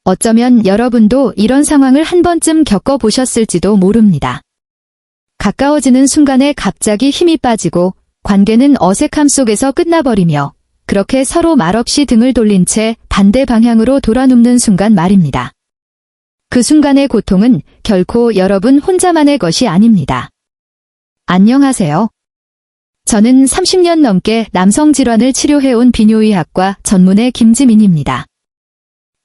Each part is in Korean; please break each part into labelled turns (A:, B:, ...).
A: 어쩌면 여러분도 이런 상황을 한 번쯤 겪어보셨을지도 모릅니다. 가까워지는 순간에 갑자기 힘이 빠지고 관계는 어색함 속에서 끝나버리며 그렇게 서로 말없이 등을 돌린 채 반대 방향으로 돌아눕는 순간 말입니다. 그 순간의 고통은 결코 여러분 혼자만의 것이 아닙니다. 안녕하세요. 저는 30년 넘게 남성 질환을 치료해온 비뇨의학과 전문의 김지민입니다.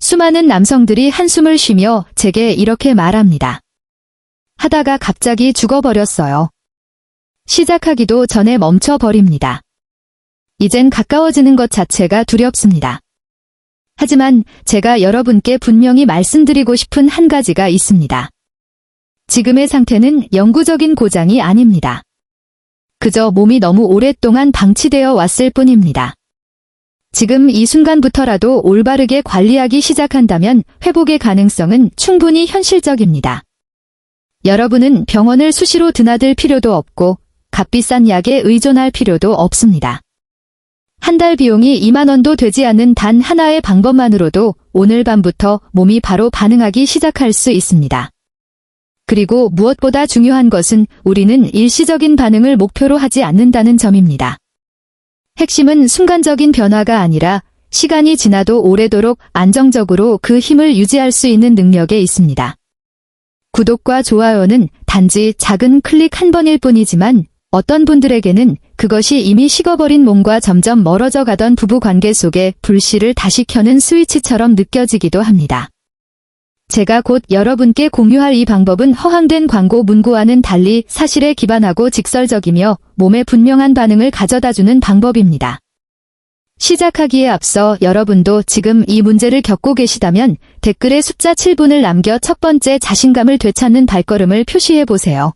A: 수많은 남성들이 한숨을 쉬며 제게 이렇게 말합니다. 하다가 갑자기 죽어버렸어요. 시작하기도 전에 멈춰버립니다. 이젠 가까워지는 것 자체가 두렵습니다. 하지만 제가 여러분께 분명히 말씀드리고 싶은 한 가지가 있습니다. 지금의 상태는 영구적인 고장이 아닙니다. 그저 몸이 너무 오랫동안 방치되어 왔을 뿐입니다. 지금 이 순간부터라도 올바르게 관리하기 시작한다면 회복의 가능성은 충분히 현실적입니다. 여러분은 병원을 수시로 드나들 필요도 없고 값비싼 약에 의존할 필요도 없습니다. 한 달 비용이 2만 원도 되지 않는 단 하나의 방법만으로도 오늘 밤부터 몸이 바로 반응하기 시작할 수 있습니다. 그리고 무엇보다 중요한 것은 우리는 일시적인 반응을 목표로 하지 않는다는 점입니다. 핵심은 순간적인 변화가 아니라 시간이 지나도 오래도록 안정적으로 그 힘을 유지할 수 있는 능력에 있습니다. 구독과 좋아요는 단지 작은 클릭 한 번일 뿐이지만 어떤 분들에게는 그것이 이미 식어버린 몸과 점점 멀어져 가던 부부관계 속에 불씨를 다시 켜는 스위치처럼 느껴지기도 합니다. 제가 곧 여러분께 공유할 이 방법은 허황된 광고 문구와는 달리 사실에 기반하고 직설적이며 몸에 분명한 반응을 가져다주는 방법입니다. 시작하기에 앞서 여러분도 지금 이 문제를 겪고 계시다면 댓글에 숫자 7분을 남겨 첫 번째 자신감을 되찾는 발걸음을 표시해 보세요.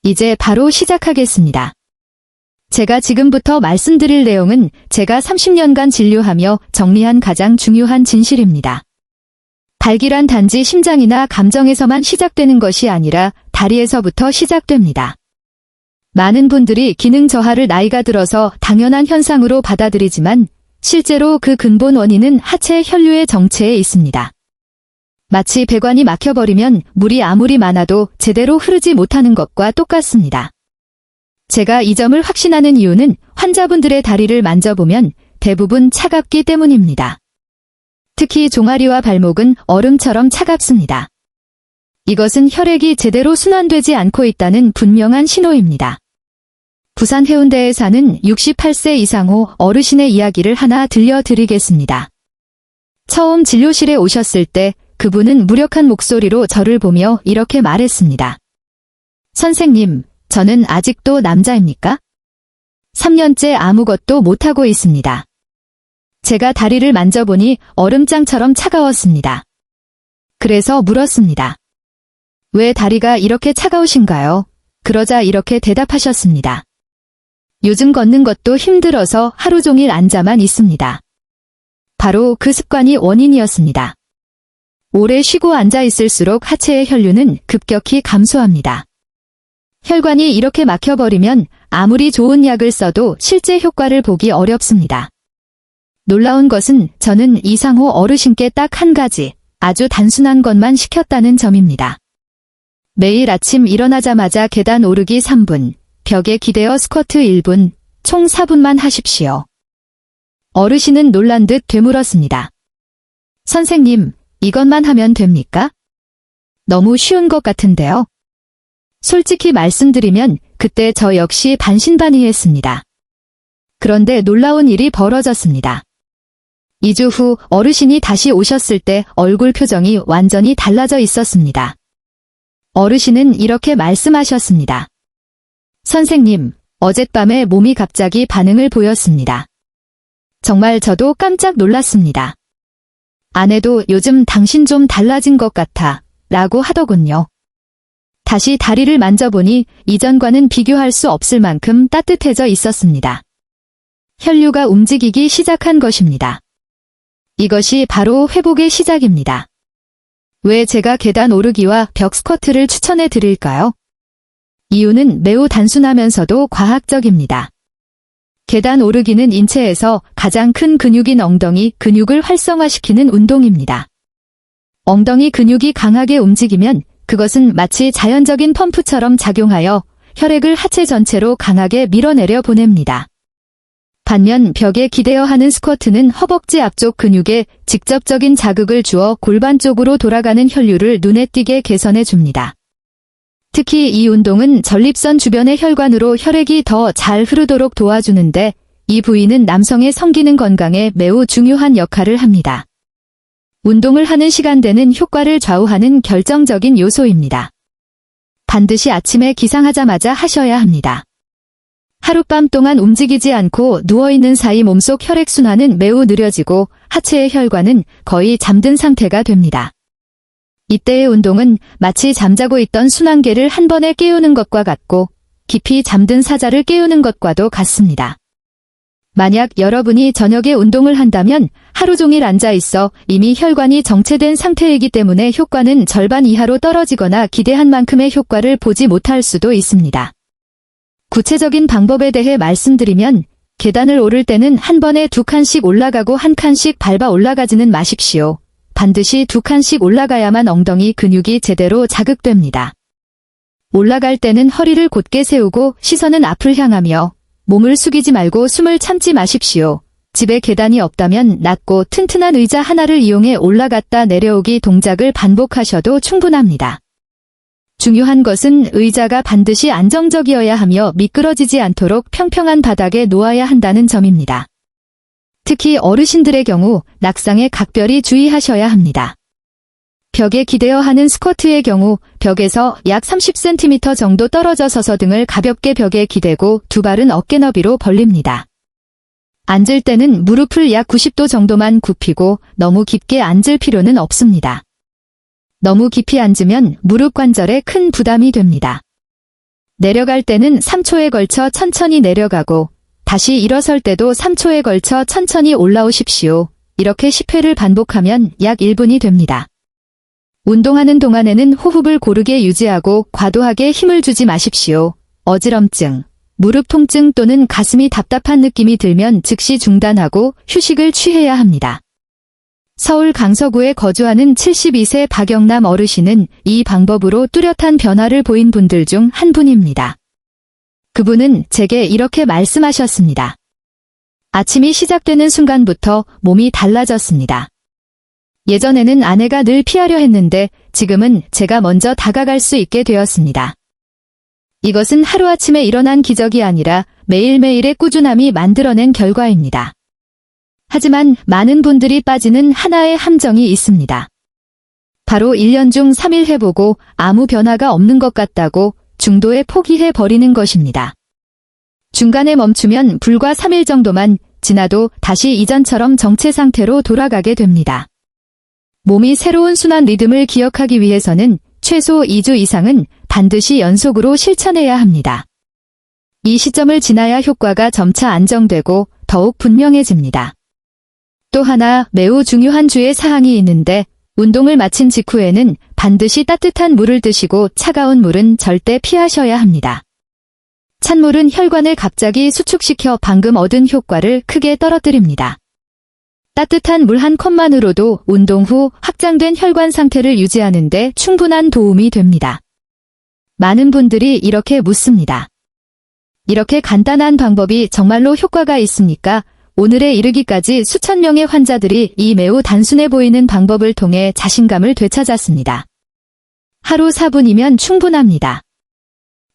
A: 이제 바로 시작하겠습니다. 제가 지금부터 말씀드릴 내용은 제가 30년간 진료하며 정리한 가장 중요한 진실입니다. 발기란 단지 심장이나 감정에서만 시작되는 것이 아니라 다리에서부터 시작됩니다. 많은 분들이 기능 저하를 나이가 들어서 당연한 현상으로 받아들이지만 실제로 그 근본 원인은 하체 혈류의 정체에 있습니다. 마치 배관이 막혀버리면 물이 아무리 많아도 제대로 흐르지 못하는 것과 똑같습니다. 제가 이 점을 확신하는 이유는 환자분들의 다리를 만져보면 대부분 차갑기 때문입니다. 특히 종아리와 발목은 얼음처럼 차갑습니다. 이것은 혈액이 제대로 순환되지 않고 있다는 분명한 신호입니다. 부산 해운대에 사는 68세 이상 호 어르신의 이야기를 하나 들려드리겠습니다. 처음 진료실에 오셨을 때 그분은 무력한 목소리로 저를 보며 이렇게 말했습니다. 선생님, 저는 아직도 남자입니까? 3년째 아무것도 못하고 있습니다. 제가 다리를 만져보니 얼음장처럼 차가웠습니다. 그래서 물었습니다. 왜 다리가 이렇게 차가우신가요? 그러자 이렇게 대답하셨습니다. 요즘 걷는 것도 힘들어서 하루 종일 앉아만 있습니다. 바로 그 습관이 원인이었습니다. 오래 쉬고 앉아 있을수록 하체의 혈류는 급격히 감소합니다. 혈관이 이렇게 막혀버리면 아무리 좋은 약을 써도 실제 효과를 보기 어렵습니다. 놀라운 것은 저는 이상호 어르신께 딱 한 가지, 아주 단순한 것만 시켰다는 점입니다. 매일 아침 일어나자마자 계단 오르기 3분, 벽에 기대어 스쿼트 1분, 총 4분만 하십시오. 어르신은 놀란 듯 되물었습니다. 선생님, 이것만 하면 됩니까? 너무 쉬운 것 같은데요. 솔직히 말씀드리면 그때 저 역시 반신반의했습니다. 그런데 놀라운 일이 벌어졌습니다. 2주 후 어르신이 다시 오셨을 때 얼굴 표정이 완전히 달라져 있었습니다. 어르신은 이렇게 말씀하셨습니다. 선생님, 어젯밤에 몸이 갑자기 반응을 보였습니다. 정말 저도 깜짝 놀랐습니다. 아내도 요즘 당신 좀 달라진 것 같아 라고 하더군요. 다시 다리를 만져보니 이전과는 비교할 수 없을 만큼 따뜻해져 있었습니다. 혈류가 움직이기 시작한 것입니다. 이것이 바로 회복의 시작입니다. 왜 제가 계단 오르기와 벽 스쿼트를 추천해 드릴까요? 이유는 매우 단순하면서도 과학적입니다. 계단 오르기는 인체에서 가장 큰 근육인 엉덩이 근육을 활성화시키는 운동입니다. 엉덩이 근육이 강하게 움직이면 그것은 마치 자연적인 펌프처럼 작용하여 혈액을 하체 전체로 강하게 밀어내려 보냅니다. 반면 벽에 기대어 하는 스쿼트는 허벅지 앞쪽 근육에 직접적인 자극을 주어 골반 쪽으로 돌아가는 혈류를 눈에 띄게 개선해 줍니다. 특히 이 운동은 전립선 주변의 혈관으로 혈액이 더 잘 흐르도록 도와주는데 이 부위는 남성의 성기능 건강에 매우 중요한 역할을 합니다. 운동을 하는 시간대는 효과를 좌우하는 결정적인 요소입니다. 반드시 아침에 기상하자마자 하셔야 합니다. 하룻밤 동안 움직이지 않고 누워있는 사이 몸속 혈액순환은 매우 느려지고 하체의 혈관은 거의 잠든 상태가 됩니다. 이때의 운동은 마치 잠자고 있던 순환계를 한 번에 깨우는 것과 같고 깊이 잠든 사자를 깨우는 것과도 같습니다. 만약 여러분이 저녁에 운동을 한다면 하루 종일 앉아 있어 이미 혈관이 정체된 상태이기 때문에 효과는 절반 이하로 떨어지거나 기대한 만큼의 효과를 보지 못할 수도 있습니다. 구체적인 방법에 대해 말씀드리면 계단을 오를 때는 한 번에 2칸씩 올라가고 1칸씩 밟아 올라가지는 마십시오. 반드시 2칸씩 올라가야만 엉덩이 근육이 제대로 자극됩니다. 올라갈 때는 허리를 곧게 세우고 시선은 앞을 향하며 몸을 숙이지 말고 숨을 참지 마십시오. 집에 계단이 없다면 낮고 튼튼한 의자 하나를 이용해 올라갔다 내려오기 동작을 반복하셔도 충분합니다. 중요한 것은 의자가 반드시 안정적이어야 하며 미끄러지지 않도록 평평한 바닥에 놓아야 한다는 점입니다. 특히 어르신들의 경우 낙상에 각별히 주의하셔야 합니다. 벽에 기대어 하는 스쿼트의 경우 벽에서 약 30cm 정도 떨어져 서서 등을 가볍게 벽에 기대고 두 발은 어깨 너비로 벌립니다. 앉을 때는 무릎을 약 90도 정도만 굽히고 너무 깊게 앉을 필요는 없습니다. 너무 깊이 앉으면 무릎 관절에 큰 부담이 됩니다. 내려갈 때는 3초에 걸쳐 천천히 내려가고 다시 일어설 때도 3초에 걸쳐 천천히 올라오십시오. 이렇게 10회를 반복하면 약 1분이 됩니다. 운동하는 동안에는 호흡을 고르게 유지하고 과도하게 힘을 주지 마십시오. 어지럼증, 무릎 통증 또는 가슴이 답답한 느낌이 들면 즉시 중단하고 휴식을 취해야 합니다. 서울 강서구에 거주하는 72세 박영남 어르신은 이 방법으로 뚜렷한 변화를 보인 분들 중 한 분입니다. 그분은 제게 이렇게 말씀하셨습니다. 아침이 시작되는 순간부터 몸이 달라졌습니다. 예전에는 아내가 늘 피하려 했는데 지금은 제가 먼저 다가갈 수 있게 되었습니다. 이것은 하루아침에 일어난 기적이 아니라 매일매일의 꾸준함이 만들어낸 결과입니다. 하지만 많은 분들이 빠지는 하나의 함정이 있습니다. 바로 1년 중 3일 해보고 아무 변화가 없는 것 같다고 중도에 포기해 버리는 것입니다. 중간에 멈추면 불과 3일 정도만 지나도 다시 이전처럼 정체 상태로 돌아가게 됩니다. 몸이 새로운 순환 리듬을 기억하기 위해서는 최소 2주 이상은 반드시 연속으로 실천해야 합니다. 이 시점을 지나야 효과가 점차 안정되고 더욱 분명해집니다. 또 하나 매우 중요한 주의 사항이 있는데 운동을 마친 직후에는 반드시 따뜻한 물을 드시고 차가운 물은 절대 피하셔야 합니다. 찬물은 혈관을 갑자기 수축시켜 방금 얻은 효과를 크게 떨어뜨립니다. 따뜻한 물 한 컵만으로도 운동 후 확장된 혈관 상태를 유지하는 데 충분한 도움이 됩니다. 많은 분들이 이렇게 묻습니다. 이렇게 간단한 방법이 정말로 효과가 있습니까? 오늘에 이르기까지 수천 명의 환자들이 이 매우 단순해 보이는 방법을 통해 자신감을 되찾았습니다. 하루 4분이면 충분합니다.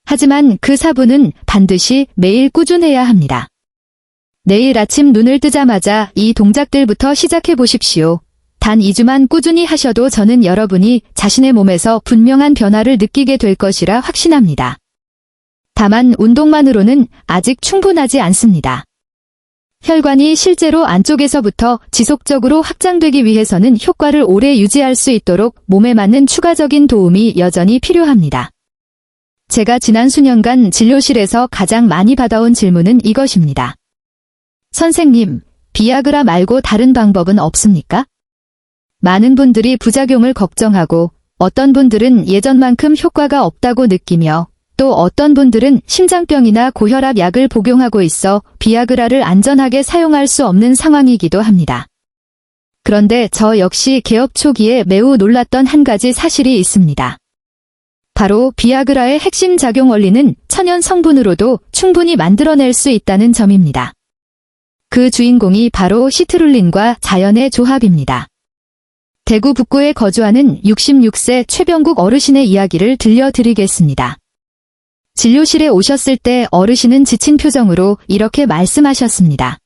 A: 하지만 그 4분은 반드시 매일 꾸준해야 합니다. 내일 아침 눈을 뜨자마자 이 동작들부터 시작해 보십시오. 단 2주만 꾸준히 하셔도 저는 여러분이 자신의 몸에서 분명한 변화를 느끼게 될 것이라 확신합니다. 다만 운동만으로는 아직 충분하지 않습니다. 혈관이 실제로 안쪽에서부터 지속적으로 확장되기 위해서는 효과를 오래 유지할 수 있도록 몸에 맞는 추가적인 도움이 여전히 필요합니다. 제가 지난 수년간 진료실에서 가장 많이 받아온 질문은 이것입니다. 선생님, 비아그라 말고 다른 방법은 없습니까? 많은 분들이 부작용을 걱정하고 어떤 분들은 예전만큼 효과가 없다고 느끼며 또 어떤 분들은 심장병이나 고혈압 약을 복용하고 있어 비아그라를 안전하게 사용할 수 없는 상황이기도 합니다. 그런데 저 역시 개업 초기에 매우 놀랐던 한 가지 사실이 있습니다. 바로 비아그라의 핵심 작용 원리는 천연 성분으로도 충분히 만들어낼 수 있다는 점입니다. 그 주인공이 바로 시트룰린과 자연의 조합입니다. 대구 북구에 거주하는 66세 최병국 어르신의 이야기를 들려드리겠습니다. 진료실에 오셨을 때 어르신은 지친 표정으로 이렇게 말씀하셨습니다.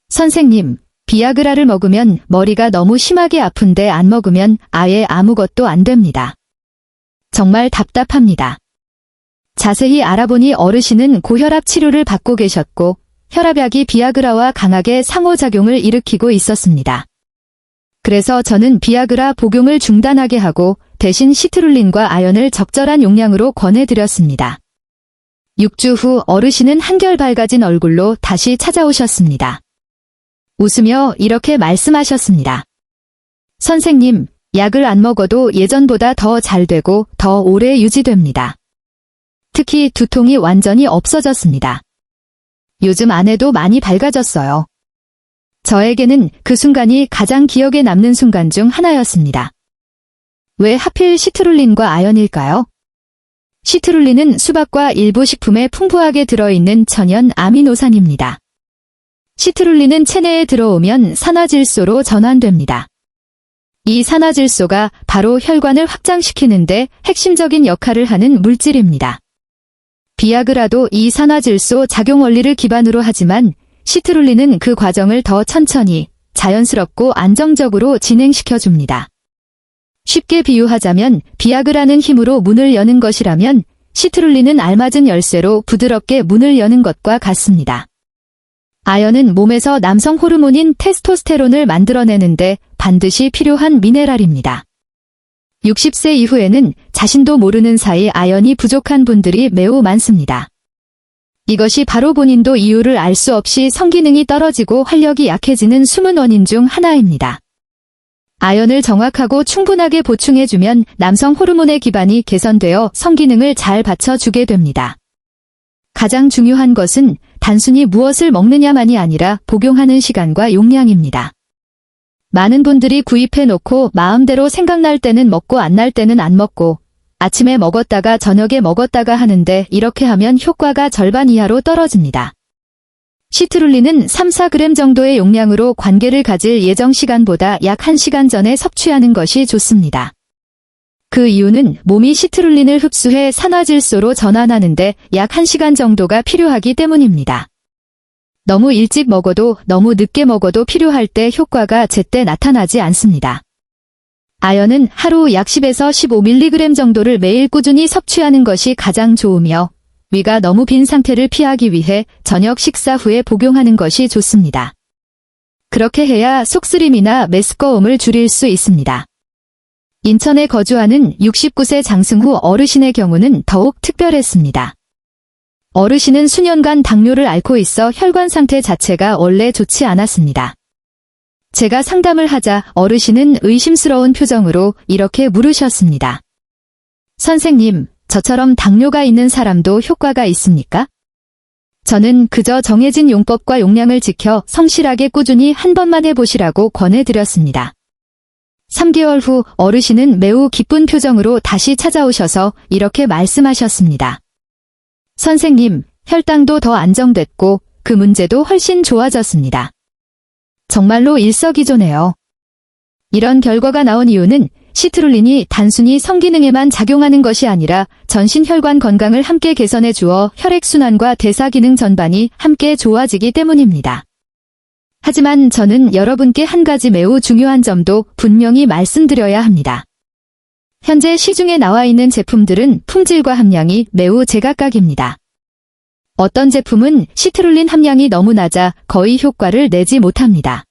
A: 선생님, 비아그라를 먹으면 머리가 너무 심하게 아픈데 안 먹으면 아예 아무것도 안 됩니다. 정말 답답합니다. 자세히 알아보니 어르신은 고혈압 치료를 받고 계셨고 혈압약이 비아그라와 강하게 상호작용을 일으키고 있었습니다. 그래서 저는 비아그라 복용을 중단하게 하고 대신 시트룰린과 아연을 적절한 용량으로 권해드렸습니다. 6주 후 어르신은 한결 밝아진 얼굴로 다시 찾아오셨습니다. 웃으며 이렇게 말씀하셨습니다. 선생님, 약을 안 먹어도 예전보다 더 잘 되고 더 오래 유지됩니다. 특히 두통이 완전히 없어졌습니다. 요즘 아내도 많이 밝아졌어요. 저에게는 그 순간이 가장 기억에 남는 순간 중 하나였습니다. 왜 하필 시트룰린과 아연일까요? 시트룰린은 수박과 일부 식품에 풍부하게 들어있는 천연 아미노산입니다. 시트룰린은 체내에 들어오면 산화질소로 전환됩니다. 이 산화질소가 바로 혈관을 확장시키는데 핵심적인 역할을 하는 물질입니다. 비아그라도 이 산화질소 작용 원리를 기반으로 하지만 시트룰린은 그 과정을 더 천천히, 자연스럽고 안정적으로 진행시켜줍니다. 쉽게 비유하자면 비아그라는 힘으로 문을 여는 것이라면 시트룰린은 알맞은 열쇠로 부드럽게 문을 여는 것과 같습니다. 아연은 몸에서 남성 호르몬인 테스토스테론을 만들어내는데 반드시 필요한 미네랄입니다. 60세 이후에는 자신도 모르는 사이 아연이 부족한 분들이 매우 많습니다. 이것이 바로 본인도 이유를 알 수 없이 성기능이 떨어지고 활력이 약해지는 숨은 원인 중 하나입니다. 아연을 정확하고 충분하게 보충해주면 남성 호르몬의 기반이 개선되어 성기능을 잘 받쳐주게 됩니다. 가장 중요한 것은 단순히 무엇을 먹느냐만이 아니라 복용하는 시간과 용량입니다. 많은 분들이 구입해놓고 마음대로 생각날 때는 먹고 안 날 때는 안 먹고 아침에 먹었다가 저녁에 먹었다가 하는데 이렇게 하면 효과가 절반 이하로 떨어집니다. 시트룰린은 3-4g 정도의 용량으로 관계를 가질 예정 시간보다 약 1시간 전에 섭취하는 것이 좋습니다. 그 이유는 몸이 시트룰린을 흡수해 산화질소로 전환하는데 약 1시간 정도가 필요하기 때문입니다. 너무 일찍 먹어도 너무 늦게 먹어도 필요할 때 효과가 제때 나타나지 않습니다. 아연은 하루 약 10에서 15mg 정도를 매일 꾸준히 섭취하는 것이 가장 좋으며 위가 너무 빈 상태를 피하기 위해 저녁 식사 후에 복용하는 것이 좋습니다. 그렇게 해야 속쓰림이나 메스꺼움을 줄일 수 있습니다. 인천에 거주하는 69세 장승후 어르신의 경우는 더욱 특별했습니다. 어르신은 수년간 당뇨를 앓고 있어 혈관 상태 자체가 원래 좋지 않았습니다. 제가 상담을 하자 어르신은 의심스러운 표정으로 이렇게 물으셨습니다. 선생님, 저처럼 당뇨가 있는 사람도 효과가 있습니까? 저는 그저 정해진 용법과 용량을 지켜 성실하게 꾸준히 한 번만 해보시라고 권해드렸습니다. 3개월 후 어르신은 매우 기쁜 표정으로 다시 찾아오셔서 이렇게 말씀하셨습니다. 선생님, 혈당도 더 안정됐고 그 문제도 훨씬 좋아졌습니다. 정말로 일석이조네요. 이런 결과가 나온 이유는 시트룰린이 단순히 성기능에만 작용하는 것이 아니라 전신 혈관 건강을 함께 개선해 주어 혈액순환과 대사기능 전반이 함께 좋아지기 때문입니다. 하지만 저는 여러분께 한 가지 매우 중요한 점도 분명히 말씀드려야 합니다. 현재 시중에 나와 있는 제품들은 품질과 함량이 매우 제각각입니다. 어떤 제품은 시트룰린 함량이 너무 낮아 거의 효과를 내지 못합니다.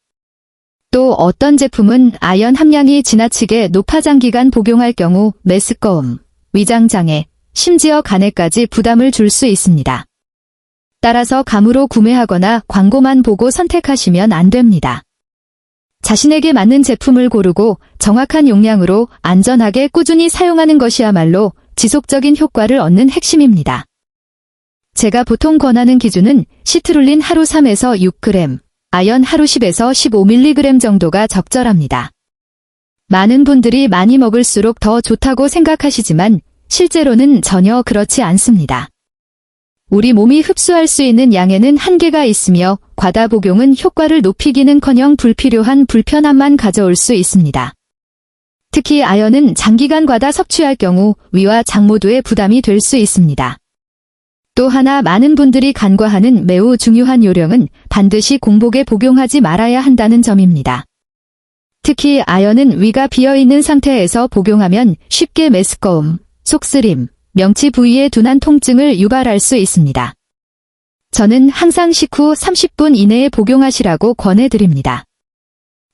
A: 또 어떤 제품은 아연 함량이 지나치게 높아 장기간 복용할 경우 메스꺼움, 위장장애, 심지어 간에까지 부담을 줄 수 있습니다. 따라서 감으로 구매하거나 광고만 보고 선택하시면 안 됩니다. 자신에게 맞는 제품을 고르고 정확한 용량으로 안전하게 꾸준히 사용하는 것이야말로 지속적인 효과를 얻는 핵심입니다. 제가 보통 권하는 기준은 시트룰린 하루 3에서 6g, 아연 하루 10에서 15mg 정도가 적절합니다. 많은 분들이 많이 먹을수록 더 좋다고 생각하시지만 실제로는 전혀 그렇지 않습니다. 우리 몸이 흡수할 수 있는 양에는 한계가 있으며 과다 복용은 효과를 높이기는커녕 불필요한 불편함만 가져올 수 있습니다. 특히 아연은 장기간 과다 섭취할 경우 위와 장 모두에 부담이 될 수 있습니다. 또 하나 많은 분들이 간과하는 매우 중요한 요령은 반드시 공복에 복용하지 말아야 한다는 점입니다. 특히 아연은 위가 비어있는 상태에서 복용하면 쉽게 메스꺼움, 속쓰림, 명치 부위의 둔한 통증을 유발할 수 있습니다. 저는 항상 식후 30분 이내에 복용하시라고 권해드립니다.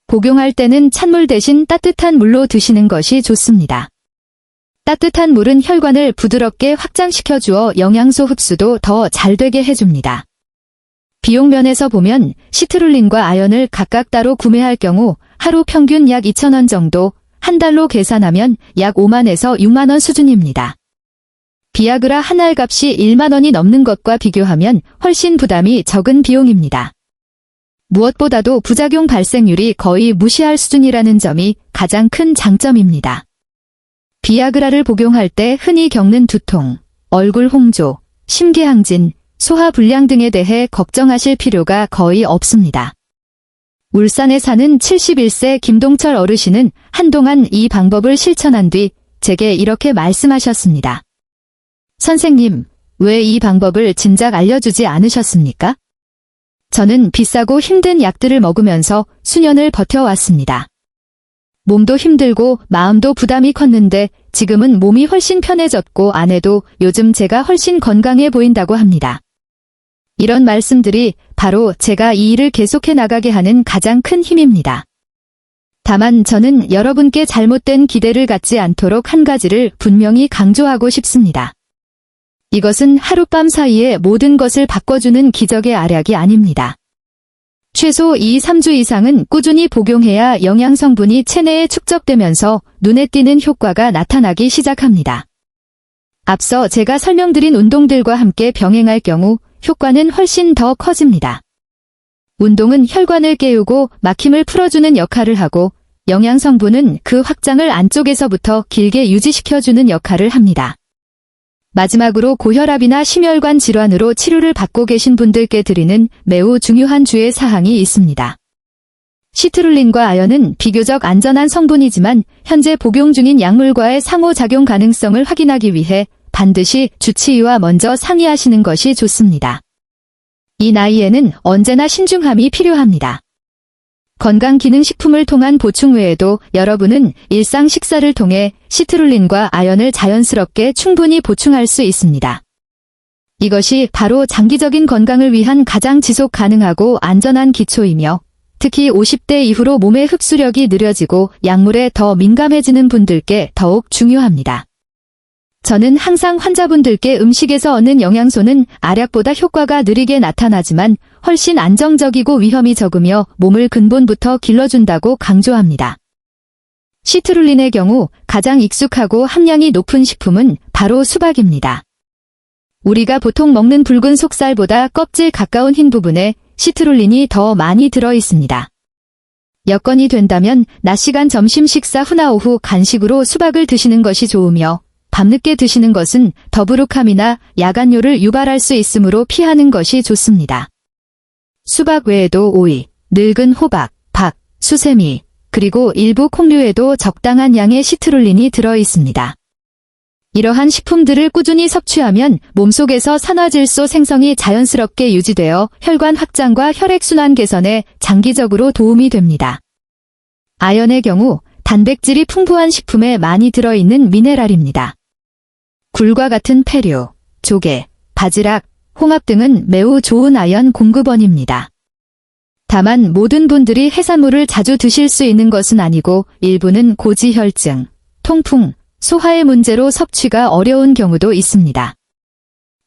A: 복용할 때는 찬물 대신 따뜻한 물로 드시는 것이 좋습니다. 따뜻한 물은 혈관을 부드럽게 확장시켜 주어 영양소 흡수도 더 잘 되게 해줍니다. 비용 면에서 보면 시트룰린과 아연을 각각 따로 구매할 경우 하루 평균 약 2,000원 정도, 한 달로 계산하면 약 5만에서 6만원 수준입니다. 비아그라 한 알 값이 1만원이 넘는 것과 비교하면 훨씬 부담이 적은 비용입니다. 무엇보다도 부작용 발생률이 거의 무시할 수준이라는 점이 가장 큰 장점입니다. 비아그라를 복용할 때 흔히 겪는 두통, 얼굴 홍조, 심계항진, 소화불량 등에 대해 걱정하실 필요가 거의 없습니다. 울산에 사는 71세 김동철 어르신은 한동안 이 방법을 실천한 뒤 제게 이렇게 말씀하셨습니다. 선생님, 왜 이 방법을 진작 알려주지 않으셨습니까? 저는 비싸고 힘든 약들을 먹으면서 수년을 버텨왔습니다. 몸도 힘들고 마음도 부담이 컸는데 지금은 몸이 훨씬 편해졌고 아내도 요즘 제가 훨씬 건강해 보인다고 합니다. 이런 말씀들이 바로 제가 이 일을 계속해 나가게 하는 가장 큰 힘입니다. 다만 저는 여러분께 잘못된 기대를 갖지 않도록 한 가지를 분명히 강조하고 싶습니다. 이것은 하룻밤 사이에 모든 것을 바꿔주는 기적의 알약이 아닙니다. 최소 2-3주 이상은 꾸준히 복용해야 영양 성분이 체내에 축적되면서 눈에 띄는 효과가 나타나기 시작합니다. 앞서 제가 설명드린 운동들과 함께 병행할 경우 효과는 훨씬 더 커집니다. 운동은 혈관을 깨우고 막힘을 풀어주는 역할을 하고 영양 성분은 그 확장을 안쪽에서부터 길게 유지시켜주는 역할을 합니다. 마지막으로 고혈압이나 심혈관 질환으로 치료를 받고 계신 분들께 드리는 매우 중요한 주의 사항이 있습니다. 시트룰린과 아연은 비교적 안전한 성분이지만 현재 복용 중인 약물과의 상호작용 가능성을 확인하기 위해 반드시 주치의와 먼저 상의하시는 것이 좋습니다. 이 나이에는 언제나 신중함이 필요합니다. 건강기능식품을 통한 보충 외에도 여러분은 일상 식사를 통해 시트룰린과 아연을 자연스럽게 충분히 보충할 수 있습니다. 이것이 바로 장기적인 건강을 위한 가장 지속 가능하고 안전한 기초이며 특히 50대 이후로 몸의 흡수력이 느려지고 약물에 더 민감해지는 분들께 더욱 중요합니다. 저는 항상 환자분들께 음식에서 얻는 영양소는 알약보다 효과가 느리게 나타나지만 훨씬 안정적이고 위험이 적으며 몸을 근본부터 길러준다고 강조합니다. 시트룰린의 경우 가장 익숙하고 함량이 높은 식품은 바로 수박입니다. 우리가 보통 먹는 붉은 속살보다 껍질 가까운 흰 부분에 시트룰린이 더 많이 들어 있습니다. 여건이 된다면 낮 시간 점심 식사 후나 오후 간식으로 수박을 드시는 것이 좋으며 밤늦게 드시는 것은 더부룩함이나 야간뇨를 유발할 수 있으므로 피하는 것이 좋습니다. 수박 외에도 오이, 늙은 호박, 박, 수세미, 그리고 일부 콩류에도 적당한 양의 시트룰린이 들어 있습니다. 이러한 식품들을 꾸준히 섭취하면 몸속에서 산화질소 생성이 자연스럽게 유지되어 혈관 확장과 혈액순환 개선에 장기적으로 도움이 됩니다. 아연의 경우 단백질이 풍부한 식품에 많이 들어있는 미네랄입니다. 굴과 같은 패류, 조개, 바지락, 홍합 등은 매우 좋은 아연 공급원입니다. 다만 모든 분들이 해산물을 자주 드실 수 있는 것은 아니고 일부는 고지혈증, 통풍, 소화의 문제로 섭취가 어려운 경우도 있습니다.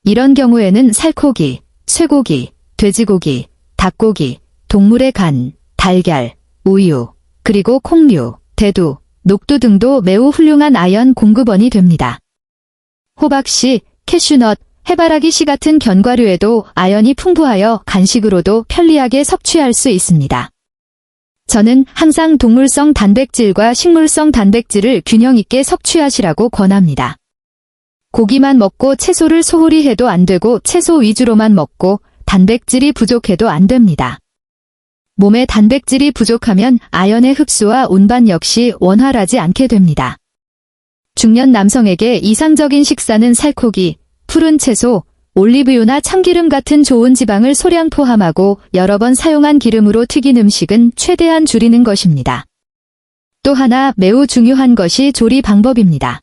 A: 이런 경우에는 살코기, 쇠고기, 돼지고기, 닭고기, 동물의 간, 달걀, 우유, 그리고 콩류, 대두, 녹두 등도 매우 훌륭한 아연 공급원이 됩니다. 호박씨, 캐슈넛, 해바라기 씨 같은 견과류에도 아연이 풍부하여 간식으로도 편리하게 섭취할 수 있습니다. 저는 항상 동물성 단백질과 식물성 단백질을 균형 있게 섭취하시라고 권합니다. 고기만 먹고 채소를 소홀히 해도 안 되고 채소 위주로만 먹고 단백질이 부족해도 안 됩니다. 몸에 단백질이 부족하면 아연의 흡수와 운반 역시 원활하지 않게 됩니다. 중년 남성에게 이상적인 식사는 살코기, 푸른 채소, 올리브유나 참기름 같은 좋은 지방을 소량 포함하고 여러 번 사용한 기름으로 튀긴 음식은 최대한 줄이는 것입니다. 또 하나 매우 중요한 것이 조리 방법입니다.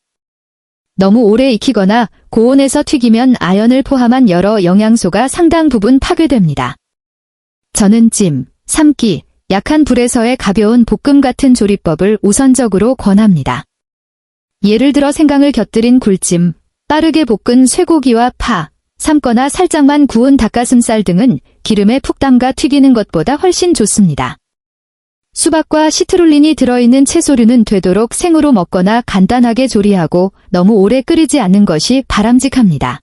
A: 너무 오래 익히거나 고온에서 튀기면 아연을 포함한 여러 영양소가 상당 부분 파괴됩니다. 저는 찜, 삶기, 약한 불에서의 가벼운 볶음 같은 조리법을 우선적으로 권합니다. 예를 들어 생강을 곁들인 굴찜, 빠르게 볶은 쇠고기와 파, 삶거나 살짝만 구운 닭가슴살 등은 기름에 푹 담가 튀기는 것보다 훨씬 좋습니다. 수박과 시트룰린이 들어있는 채소류는 되도록 생으로 먹거나 간단하게 조리하고 너무 오래 끓이지 않는 것이 바람직합니다.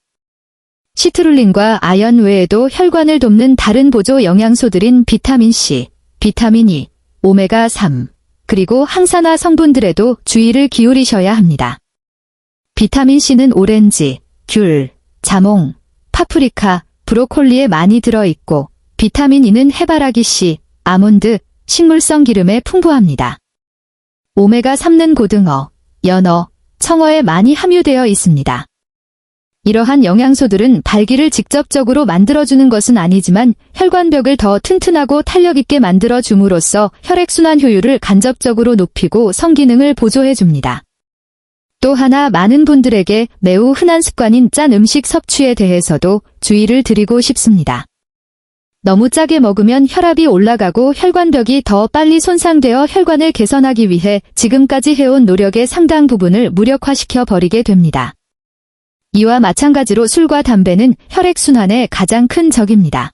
A: 시트룰린과 아연 외에도 혈관을 돕는 다른 보조 영양소들인 비타민C, 비타민 E, 오메가3, 그리고 항산화 성분들에도 주의를 기울이셔야 합니다. 비타민C는 오렌지, 귤, 자몽, 파프리카, 브로콜리에 많이 들어있고 비타민 E는 해바라기씨, 아몬드, 식물성 기름에 풍부합니다. 오메가3는 고등어, 연어, 청어에 많이 함유되어 있습니다. 이러한 영양소들은 발기를 직접적으로 만들어주는 것은 아니지만 혈관벽을 더 튼튼하고 탄력있게 만들어줌으로써 혈액순환 효율을 간접적으로 높이고 성기능을 보조해줍니다. 또 하나 많은 분들에게 매우 흔한 습관인 짠 음식 섭취에 대해서도 주의를 드리고 싶습니다. 너무 짜게 먹으면 혈압이 올라가고 혈관벽이 더 빨리 손상되어 혈관을 개선하기 위해 지금까지 해온 노력의 상당 부분을 무력화시켜 버리게 됩니다. 이와 마찬가지로 술과 담배는 혈액순환에 가장 큰 적입니다.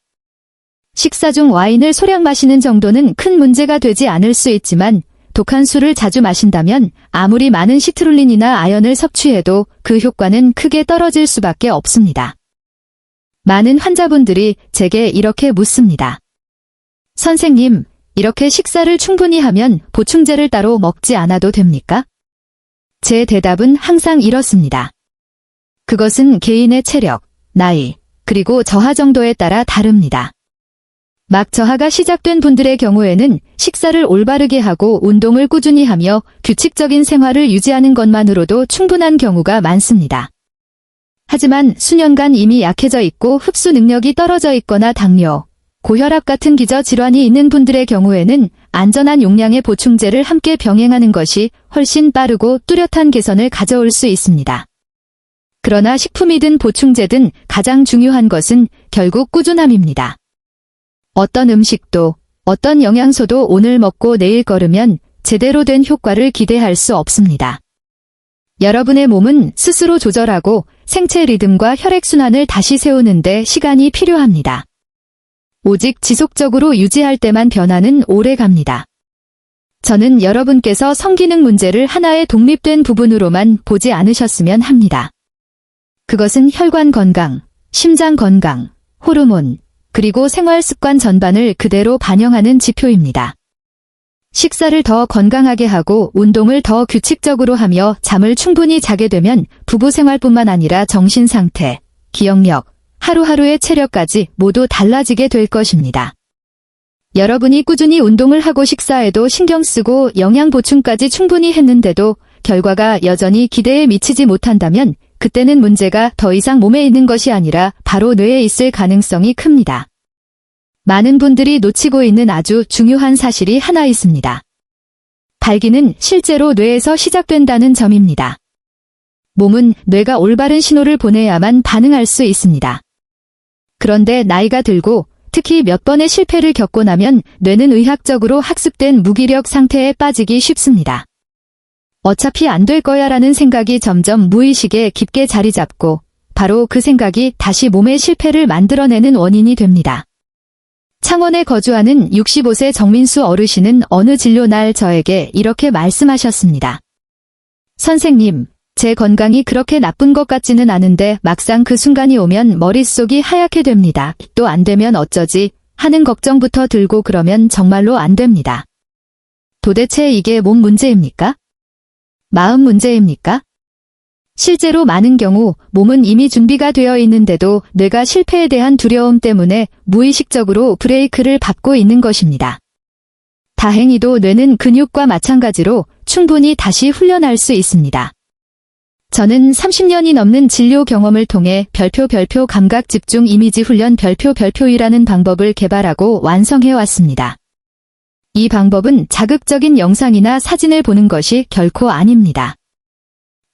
A: 식사 중 와인을 소량 마시는 정도는 큰 문제가 되지 않을 수 있지만 독한 술을 자주 마신다면 아무리 많은 시트룰린이나 아연을 섭취해도 그 효과는 크게 떨어질 수밖에 없습니다. 많은 환자분들이 제게 이렇게 묻습니다. 선생님, 이렇게 식사를 충분히 하면 보충제를 따로 먹지 않아도 됩니까? 제 대답은 항상 이렇습니다. 그것은 개인의 체력, 나이, 그리고 저하 정도에 따라 다릅니다. 막 저하가 시작된 분들의 경우에는 식사를 올바르게 하고 운동을 꾸준히 하며 규칙적인 생활을 유지하는 것만으로도 충분한 경우가 많습니다. 하지만 수년간 이미 약해져 있고 흡수 능력이 떨어져 있거나 당뇨, 고혈압 같은 기저 질환이 있는 분들의 경우에는 안전한 용량의 보충제를 함께 병행하는 것이 훨씬 빠르고 뚜렷한 개선을 가져올 수 있습니다. 그러나 식품이든 보충제든 가장 중요한 것은 결국 꾸준함입니다. 어떤 음식도, 어떤 영양소도 오늘 먹고 내일 거르면 제대로 된 효과를 기대할 수 없습니다. 여러분의 몸은 스스로 조절하고 생체 리듬과 혈액순환을 다시 세우는데 시간이 필요합니다. 오직 지속적으로 유지할 때만 변화는 오래 갑니다. 저는 여러분께서 성기능 문제를 하나의 독립된 부분으로만 보지 않으셨으면 합니다. 그것은 혈관 건강, 심장 건강, 호르몬, 그리고 생활 습관 전반을 그대로 반영하는 지표입니다. 식사를 더 건강하게 하고 운동을 더 규칙적으로 하며 잠을 충분히 자게 되면 부부 생활뿐만 아니라 정신 상태, 기억력, 하루하루의 체력까지 모두 달라지게 될 것입니다. 여러분이 꾸준히 운동을 하고 식사에도 신경 쓰고 영양 보충까지 충분히 했는데도 결과가 여전히 기대에 미치지 못한다면 그때는 문제가 더 이상 몸에 있는 것이 아니라 바로 뇌에 있을 가능성이 큽니다. 많은 분들이 놓치고 있는 아주 중요한 사실이 하나 있습니다. 발기는 실제로 뇌에서 시작된다는 점입니다. 몸은 뇌가 올바른 신호를 보내야만 반응할 수 있습니다. 그런데 나이가 들고 특히 몇 번의 실패를 겪고 나면 뇌는 의학적으로 학습된 무기력 상태에 빠지기 쉽습니다. 어차피 안 될 거야 라는 생각이 점점 무의식에 깊게 자리 잡고 바로 그 생각이 다시 몸의 실패를 만들어내는 원인이 됩니다. 창원에 거주하는 65세 정민수 어르신은 어느 진료 날 저에게 이렇게 말씀하셨습니다. 선생님, 제 건강이 그렇게 나쁜 것 같지는 않은데 막상 그 순간이 오면 머릿속이 하얗게 됩니다. 또 안 되면 어쩌지 하는 걱정부터 들고 그러면 정말로 안 됩니다. 도대체 이게 몸 문제입니까? 마음 문제입니까? 실제로 많은 경우 몸은 이미 준비가 되어 있는데도 뇌가 실패에 대한 두려움 때문에 무의식적으로 브레이크를 밟고 있는 것입니다. 다행히도 뇌는 근육과 마찬가지로 충분히 다시 훈련할 수 있습니다. 저는 30년이 넘는 진료 경험을 통해 별표 감각 집중 이미지 훈련 별표이라는 방법을 개발하고 완성해 왔습니다. 이 방법은 자극적인 영상이나 사진을 보는 것이 결코 아닙니다.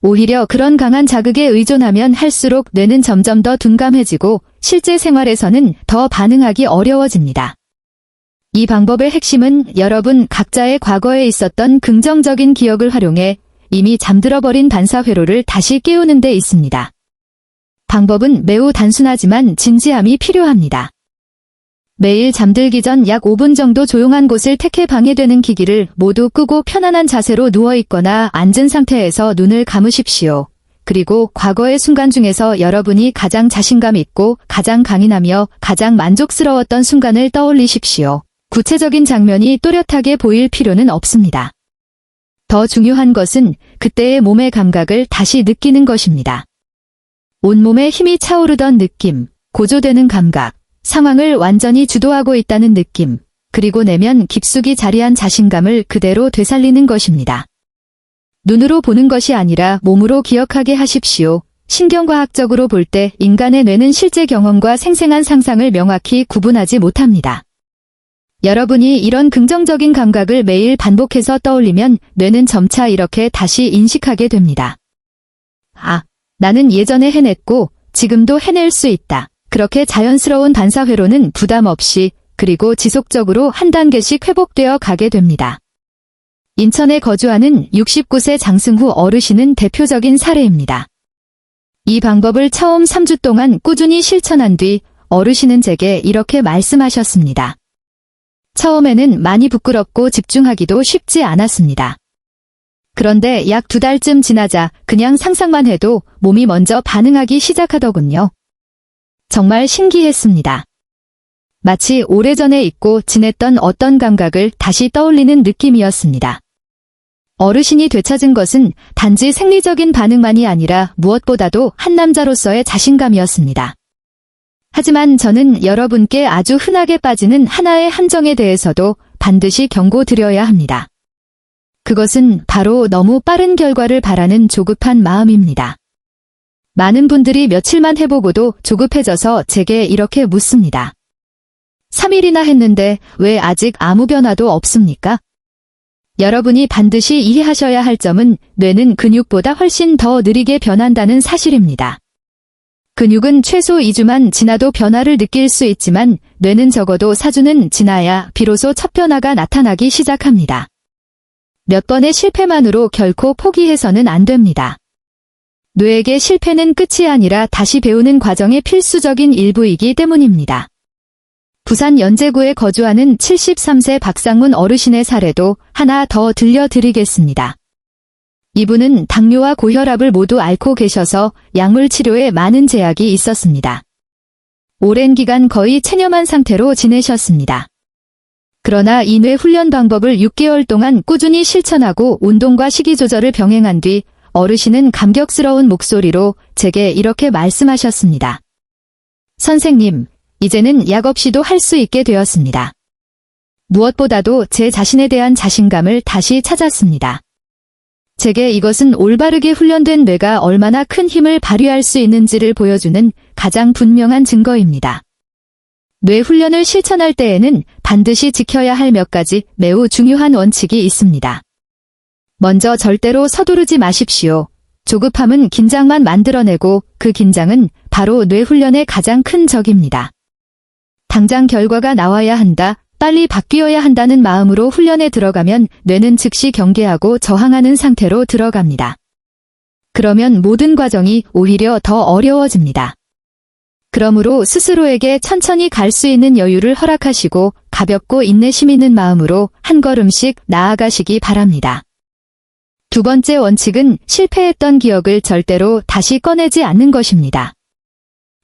A: 오히려 그런 강한 자극에 의존하면 할수록 뇌는 점점 더 둔감해지고 실제 생활에서는 더 반응하기 어려워집니다. 이 방법의 핵심은 여러분 각자의 과거에 있었던 긍정적인 기억을 활용해 이미 잠들어버린 반사회로를 다시 깨우는 데 있습니다. 방법은 매우 단순하지만 진지함이 필요합니다. 매일 잠들기 전 약 5분 정도 조용한 곳을 택해 방해되는 기기를 모두 끄고 편안한 자세로 누워있거나 앉은 상태에서 눈을 감으십시오. 그리고 과거의 순간 중에서 여러분이 가장 자신감 있고 가장 강인하며 가장 만족스러웠던 순간을 떠올리십시오. 구체적인 장면이 또렷하게 보일 필요는 없습니다. 더 중요한 것은 그때의 몸의 감각을 다시 느끼는 것입니다. 온몸에 힘이 차오르던 느낌, 고조되는 감각, 상황을 완전히 주도하고 있다는 느낌, 그리고 내면 깊숙이 자리한 자신감을 그대로 되살리는 것입니다. 눈으로 보는 것이 아니라 몸으로 기억하게 하십시오. 신경과학적으로 볼 때 인간의 뇌는 실제 경험과 생생한 상상을 명확히 구분하지 못합니다. 여러분이 이런 긍정적인 감각을 매일 반복해서 떠올리면 뇌는 점차 이렇게 다시 인식하게 됩니다. 아, 나는 예전에 해냈고 지금도 해낼 수 있다. 그렇게 자연스러운 반사회로는 부담 없이 그리고 지속적으로 한 단계씩 회복되어 가게 됩니다. 인천에 거주하는 69세 장승후 어르신은 대표적인 사례입니다. 이 방법을 처음 3주 동안 꾸준히 실천한 뒤 어르신은 제게 이렇게 말씀하셨습니다. 처음에는 많이 부끄럽고 집중하기도 쉽지 않았습니다. 그런데 약 2달쯤 지나자 그냥 상상만 해도 몸이 먼저 반응하기 시작하더군요. 정말 신기했습니다. 마치 오래전에 잊고 지냈던 어떤 감각을 다시 떠올리는 느낌이었습니다. 어르신이 되찾은 것은 단지 생리적인 반응만이 아니라 무엇보다도 한 남자로서의 자신감이었습니다. 하지만 저는 여러분께 아주 흔하게 빠지는 하나의 함정에 대해서도 반드시 경고드려야 합니다. 그것은 바로 너무 빠른 결과를 바라는 조급한 마음입니다. 많은 분들이 며칠만 해보고도 조급해져서 제게 이렇게 묻습니다. 3일이나 했는데 왜 아직 아무 변화도 없습니까? 여러분이 반드시 이해하셔야 할 점은 뇌는 근육보다 훨씬 더 느리게 변한다는 사실입니다. 근육은 최소 2주만 지나도 변화를 느낄 수 있지만 뇌는 적어도 4주는 지나야 비로소 첫 변화가 나타나기 시작합니다. 몇 번의 실패만으로 결코 포기해서는 안 됩니다. 뇌에게 실패는 끝이 아니라 다시 배우는 과정의 필수적인 일부이기 때문입니다. 부산 연제구에 거주하는 73세 박상문 어르신의 사례도 하나 더 들려드리겠습니다. 이분은 당뇨와 고혈압을 모두 앓고 계셔서 약물 치료에 많은 제약이 있었습니다. 오랜 기간 거의 체념한 상태로 지내셨습니다. 그러나 이 뇌 훈련 방법을 6개월 동안 꾸준히 실천하고 운동과 식이 조절을 병행한 뒤 어르신은 감격스러운 목소리로 제게 이렇게 말씀하셨습니다. 선생님, 이제는 약 없이도 할 수 있게 되었습니다. 무엇보다도 제 자신에 대한 자신감을 다시 찾았습니다. 제게 이것은 올바르게 훈련된 뇌가 얼마나 큰 힘을 발휘할 수 있는지를 보여주는 가장 분명한 증거입니다. 뇌 훈련을 실천할 때에는 반드시 지켜야 할 몇 가지 매우 중요한 원칙이 있습니다. 먼저 절대로 서두르지 마십시오. 조급함은 긴장만 만들어내고 그 긴장은 바로 뇌 훈련의 가장 큰 적입니다. 당장 결과가 나와야 한다, 빨리 바뀌어야 한다는 마음으로 훈련에 들어가면 뇌는 즉시 경계하고 저항하는 상태로 들어갑니다. 그러면 모든 과정이 오히려 더 어려워집니다. 그러므로 스스로에게 천천히 갈 수 있는 여유를 허락하시고 가볍고 인내심 있는 마음으로 한 걸음씩 나아가시기 바랍니다. 두 번째 원칙은 실패했던 기억을 절대로 다시 꺼내지 않는 것입니다.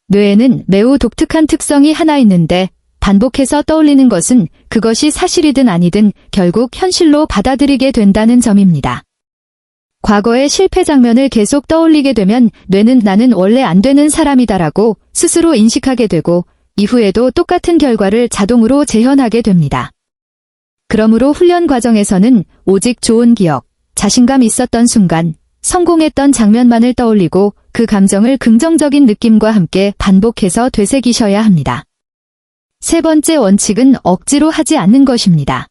A: 뇌에는 매우 독특한 특성이 하나 있는데 반복해서 떠올리는 것은 그것이 사실이든 아니든 결국 현실로 받아들이게 된다는 점입니다. 과거의 실패 장면을 계속 떠올리게 되면 뇌는 나는 원래 안 되는 사람이다라고 스스로 인식하게 되고 이후에도 똑같은 결과를 자동으로 재현하게 됩니다. 그러므로 훈련 과정에서는 오직 좋은 기억, 자신감 있었던 순간, 성공했던 장면만을 떠올리고 그 감정을 긍정적인 느낌과 함께 반복해서 되새기셔야 합니다. 세 번째 원칙은 억지로 하지 않는 것입니다.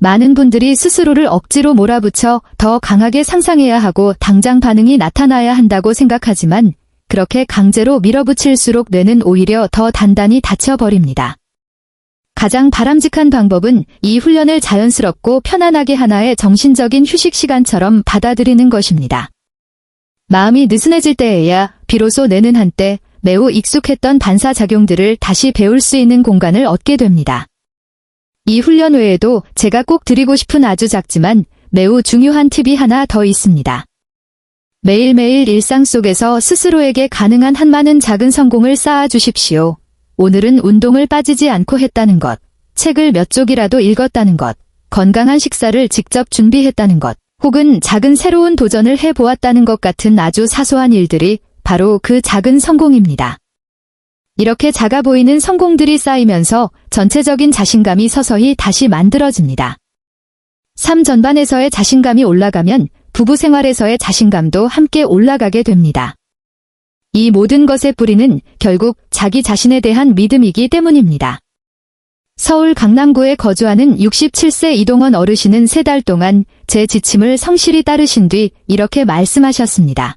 A: 많은 분들이 스스로를 억지로 몰아붙여 더 강하게 상상해야 하고 당장 반응이 나타나야 한다고 생각하지만 그렇게 강제로 밀어붙일수록 뇌는 오히려 더 단단히 닫혀버립니다. 가장 바람직한 방법은 이 훈련을 자연스럽고 편안하게 하나의 정신적인 휴식 시간처럼 받아들이는 것입니다. 마음이 느슨해질 때에야 비로소 뇌는 한때 매우 익숙했던 반사작용들을 다시 배울 수 있는 공간을 얻게 됩니다. 이 훈련 외에도 제가 꼭 드리고 싶은 아주 작지만 매우 중요한 팁이 하나 더 있습니다. 매일매일 일상 속에서 스스로에게 가능한 한 많은 작은 성공을 쌓아주십시오. 오늘은 운동을 빠지지 않고 했다는 것, 책을 몇 쪽이라도 읽었다는 것, 건강한 식사를 직접 준비했다는 것, 혹은 작은 새로운 도전을 해보았다는 것 같은 아주 사소한 일들이 바로 그 작은 성공입니다. 이렇게 작아 보이는 성공들이 쌓이면서 전체적인 자신감이 서서히 다시 만들어집니다. 삶 전반에서의 자신감이 올라가면 부부 생활에서의 자신감도 함께 올라가게 됩니다. 이 모든 것의 뿌리는 결국 자기 자신에 대한 믿음이기 때문입니다. 서울 강남구에 거주하는 67세 이동원 어르신은 3달 동안 제 지침을 성실히 따르신 뒤 이렇게 말씀하셨습니다.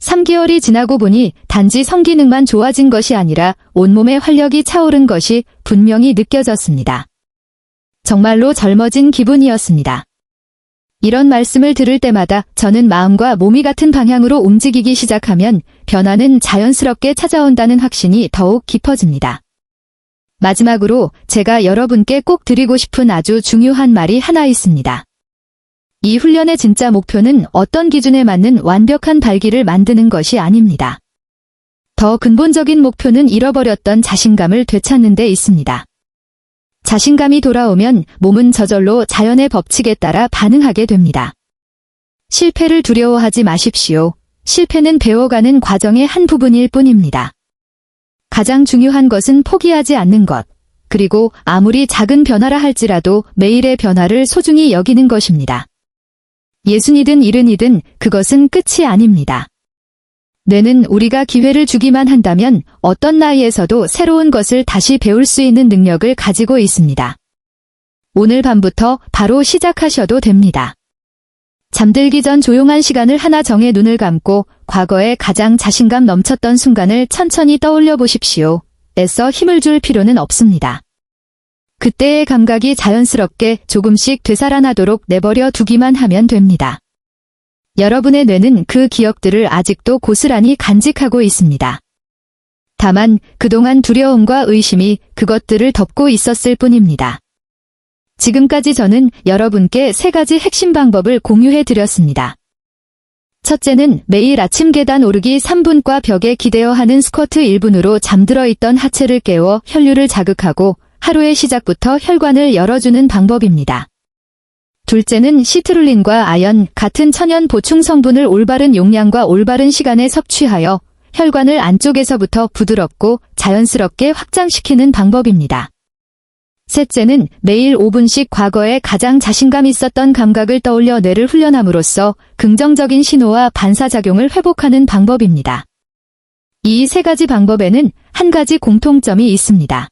A: 3개월이 지나고 보니 단지 성기능만 좋아진 것이 아니라 온몸의 활력이 차오른 것이 분명히 느껴졌습니다. 정말로 젊어진 기분이었습니다. 이런 말씀을 들을 때마다 저는 마음과 몸이 같은 방향으로 움직이기 시작하면 변화는 자연스럽게 찾아온다는 확신이 더욱 깊어집니다. 마지막으로 제가 여러분께 꼭 드리고 싶은 아주 중요한 말이 하나 있습니다. 이 훈련의 진짜 목표는 어떤 기준에 맞는 완벽한 발기를 만드는 것이 아닙니다. 더 근본적인 목표는 잃어버렸던 자신감을 되찾는 데 있습니다. 자신감이 돌아오면 몸은 저절로 자연의 법칙에 따라 반응하게 됩니다. 실패를 두려워하지 마십시오. 실패는 배워가는 과정의 한 부분일 뿐입니다. 가장 중요한 것은 포기하지 않는 것, 그리고 아무리 작은 변화라 할지라도 매일의 변화를 소중히 여기는 것입니다. 60이든 70이든 그것은 끝이 아닙니다. 뇌는 우리가 기회를 주기만 한다면 어떤 나이에서도 새로운 것을 다시 배울 수 있는 능력을 가지고 있습니다. 오늘 밤부터 바로 시작하셔도 됩니다. 잠들기 전 조용한 시간을 하나 정해 눈을 감고 과거에 가장 자신감 넘쳤던 순간을 천천히 떠올려 보십시오. 애써 힘을 줄 필요는 없습니다. 그때의 감각이 자연스럽게 조금씩 되살아나도록 내버려 두기만 하면 됩니다. 여러분의 뇌는 그 기억들을 아직도 고스란히 간직하고 있습니다. 다만 그동안 두려움과 의심이 그것들을 덮고 있었을 뿐입니다. 지금까지 저는 여러분께 3가지 핵심 방법을 공유해 드렸습니다. 첫째는 매일 아침 계단 오르기 3분과 벽에 기대어 하는 스쿼트 1분으로 잠들어 있던 하체를 깨워 혈류를 자극하고 하루의 시작부터 혈관을 열어주는 방법입니다. 둘째는 시트룰린과 아연 같은 천연 보충 성분을 올바른 용량과 올바른 시간에 섭취하여 혈관을 안쪽에서부터 부드럽고 자연스럽게 확장시키는 방법입니다. 셋째는 매일 5분씩 과거에 가장 자신감 있었던 감각을 떠올려 뇌를 훈련함으로써 긍정적인 신호와 반사작용을 회복하는 방법입니다. 이 3가지 방법에는 한 가지 공통점이 있습니다.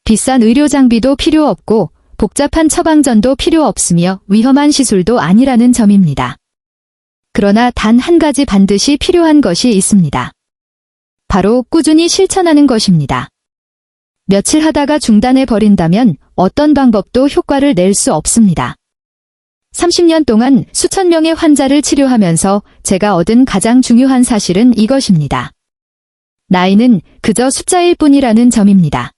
A: 비싼 의료 장비도 필요 없고 복잡한 처방전도 필요 없으며 위험한 시술도 아니라는 점입니다. 그러나 단 한 가지 반드시 필요한 것이 있습니다. 바로 꾸준히 실천하는 것입니다. 며칠 하다가 중단해 버린다면 어떤 방법도 효과를 낼 수 없습니다. 30년 동안 수천 명의 환자를 치료하면서 제가 얻은 가장 중요한 사실은 이것입니다. 나이는 그저 숫자일 뿐이라는 점입니다.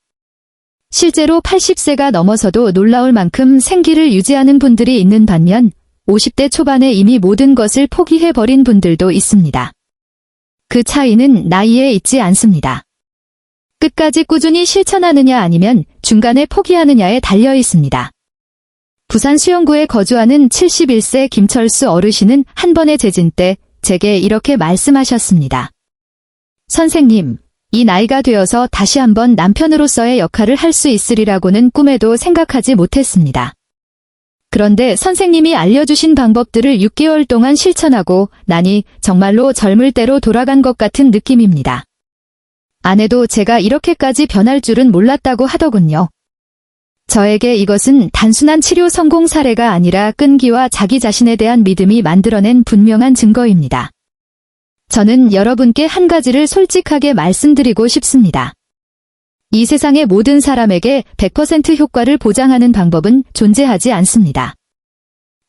A: 실제로 80세가 넘어서도 놀라울 만큼 생기를 유지하는 분들이 있는 반면 50대 초반에 이미 모든 것을 포기해버린 분들도 있습니다. 그 차이는 나이에 있지 않습니다. 끝까지 꾸준히 실천하느냐 아니면 중간에 포기하느냐에 달려 있습니다. 부산 수영구에 거주하는 71세 김철수 어르신은 한 번의 재진 때 제게 이렇게 말씀하셨습니다. 선생님, 이 나이가 되어서 다시 한번 남편으로서의 역할을 할 수 있으리라고는 꿈에도 생각하지 못했습니다. 그런데 선생님이 알려주신 방법들을 6개월 동안 실천하고 나니 정말로 젊을 때로 돌아간 것 같은 느낌입니다. 아내도 제가 이렇게까지 변할 줄은 몰랐다고 하더군요. 저에게 이것은 단순한 치료 성공 사례가 아니라 끈기와 자기 자신에 대한 믿음이 만들어낸 분명한 증거입니다. 저는 여러분께 한 가지를 솔직하게 말씀드리고 싶습니다. 이 세상의 모든 사람에게 100% 효과를 보장하는 방법은 존재하지 않습니다.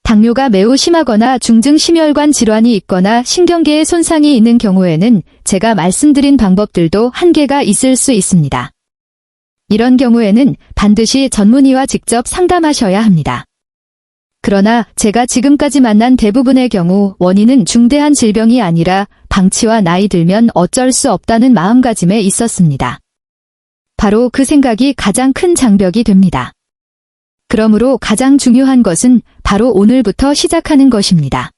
A: 당뇨가 매우 심하거나 중증 심혈관 질환이 있거나 신경계에 손상이 있는 경우에는 제가 말씀드린 방법들도 한계가 있을 수 있습니다. 이런 경우에는 반드시 전문의와 직접 상담하셔야 합니다. 그러나 제가 지금까지 만난 대부분의 경우 원인은 중대한 질병이 아니라 방치와 나이 들면 어쩔 수 없다는 마음가짐에 있었습니다. 바로 그 생각이 가장 큰 장벽이 됩니다. 그러므로 가장 중요한 것은 바로 오늘부터 시작하는 것입니다.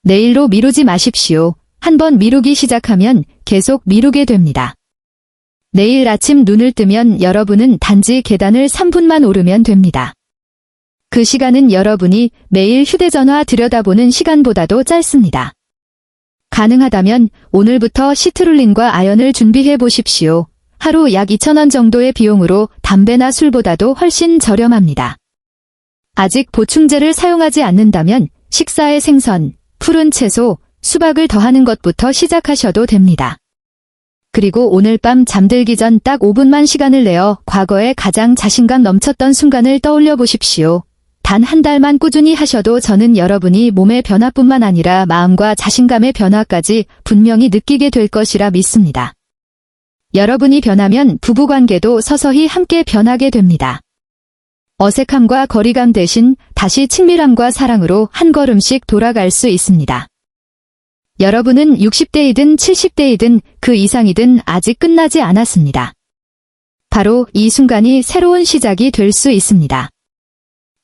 A: 내일로 미루지 마십시오. 한번 미루기 시작하면 계속 미루게 됩니다. 내일 아침 눈을 뜨면 여러분은 단지 계단을 3분만 오르면 됩니다. 그 시간은 여러분이 매일 휴대전화 들여다보는 시간보다도 짧습니다. 가능하다면 오늘부터 시트룰린과 아연을 준비해 보십시오. 하루 약 2,000원 정도의 비용으로 담배나 술보다도 훨씬 저렴합니다. 아직 보충제를 사용하지 않는다면 식사에 생선, 푸른 채소, 수박을 더하는 것부터 시작하셔도 됩니다. 그리고 오늘 밤 잠들기 전 딱 5분만 시간을 내어 과거에 가장 자신감 넘쳤던 순간을 떠올려 보십시오. 단 한 달만 꾸준히 하셔도 저는 여러분이 몸의 변화뿐만 아니라 마음과 자신감의 변화까지 분명히 느끼게 될 것이라 믿습니다. 여러분이 변하면 부부관계도 서서히 함께 변하게 됩니다. 어색함과 거리감 대신 다시 친밀함과 사랑으로 한 걸음씩 돌아갈 수 있습니다. 여러분은 60대이든 70대이든 그 이상이든 아직 끝나지 않았습니다. 바로 이 순간이 새로운 시작이 될 수 있습니다.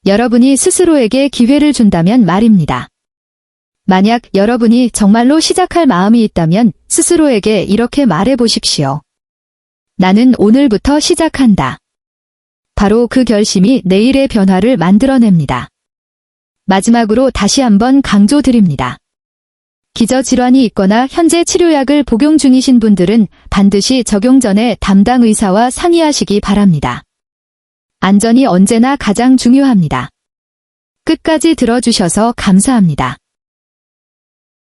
A: 여러분이 스스로에게 기회를 준다면 말입니다. 만약 여러분이 정말로 시작할 마음이 있다면 스스로에게 이렇게 말해 보십시오. 나는 오늘부터 시작한다. 바로 그 결심이 내일의 변화를 만들어냅니다. 마지막으로 다시 한번 강조드립니다. 기저질환이 있거나 현재 치료약을 복용 중이신 분들은 반드시 적용 전에 담당 의사와 상의하시기 바랍니다. 안전이 언제나 가장 중요합니다. 끝까지 들어주셔서 감사합니다.